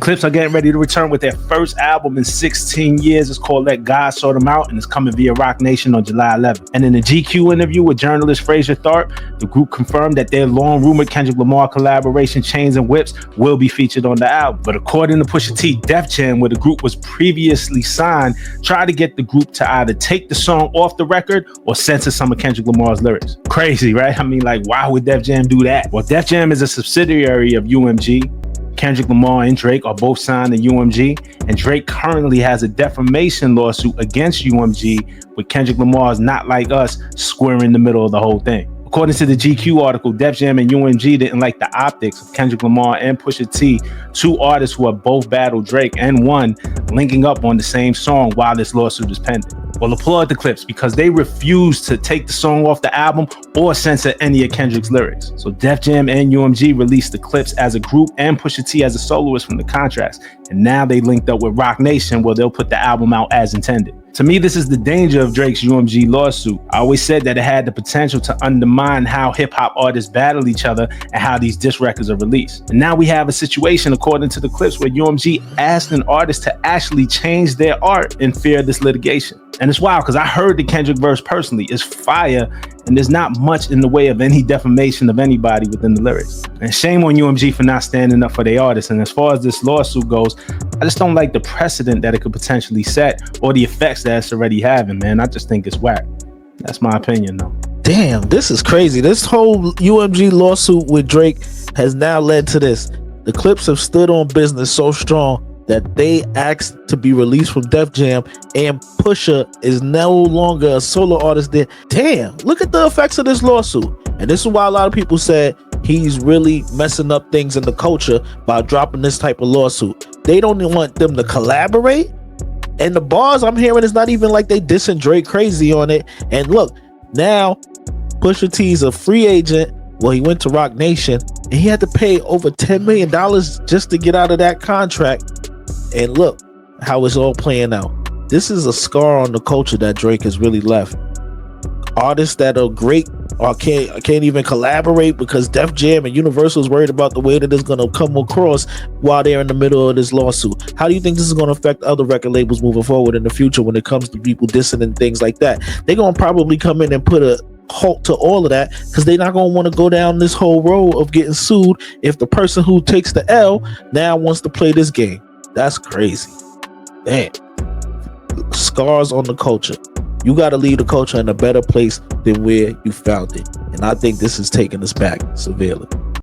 Clipse are getting ready to return with their first album in 16 years. It's called Let God Sort 'Em Out, and it's coming via Rock Nation on July 11th. And in a GQ interview with journalist Fraser Tharp, the group confirmed that their long-rumored Kendrick Lamar collaboration Chains and Whips will be featured on the album. But according to Pusha T, Def Jam, where the group was previously signed, tried to get the group to either take the song off the record or censor some of Kendrick Lamar's lyrics. Crazy, right? I mean, like, why would Def Jam do that? Well, Def Jam is a subsidiary of UMG. Kendrick Lamar and Drake are both signed to UMG, and Drake currently has a defamation lawsuit against UMG, with Kendrick Lamar's Not Like Us square in the middle of the whole thing. According to the GQ article, Def Jam and UMG didn't like the optics of Kendrick Lamar and Pusha T, two artists who have both battled Drake and won, linking up on the same song while this lawsuit is pending. Well, applaud the Clipse because they refused to take the song off the album or censor any of Kendrick's lyrics. So Def Jam and UMG released the Clipse as a group and Pusha T as a soloist from the contracts. And now they linked up with Rock Nation, where they'll put the album out as intended. To me, this is the danger of Drake's UMG lawsuit. I always said that it had the potential to undermine how hip-hop artists battle each other and how these diss records are released. And now we have a situation, according to the Clipse, where UMG asked an artist to actually change their art in fear of this litigation. And it's wild because I heard the Kendrick verse personally. It's fire, and there's not much in the way of any defamation of anybody within the lyrics. And shame on UMG for not standing up for their artists. And as far as this lawsuit goes, I just don't like the precedent that it could potentially set or the effects that it's already having, man. I just think it's whack. That's my opinion, though. Damn, this is crazy. This whole UMG lawsuit with Drake has now led to this. The Clipse have stood on business so strong that they asked to be released from Def Jam, and Pusha is no longer a solo artist there. Damn, look at the effects of this lawsuit. And this is why a lot of people said he's really messing up things in the culture by dropping this type of lawsuit. They don't want them to collaborate, and the bars I'm hearing is not even like they dissing Drake crazy on it. And look, now Pusha T's a free agent. Well, he went to Rock Nation, and he had to pay over $10 million just to get out of that contract. And look how it's all playing out. This is a scar on the culture that Drake has really left. Artists that are great or can't even collaborate because Def Jam and Universal is worried about the way that it's going to come across while they're in the middle of this lawsuit. How do you think this is going to affect other record labels moving forward in the future when it comes to people dissing and things like that? They're going to probably come in and put a halt to all of that because they're not going to want to go down this whole road of getting sued if the person who takes the L now wants to play this game. That's crazy. Damn. Scars on the culture. You got to leave the culture in a better place than where you found it. And I think this is taking us back severely.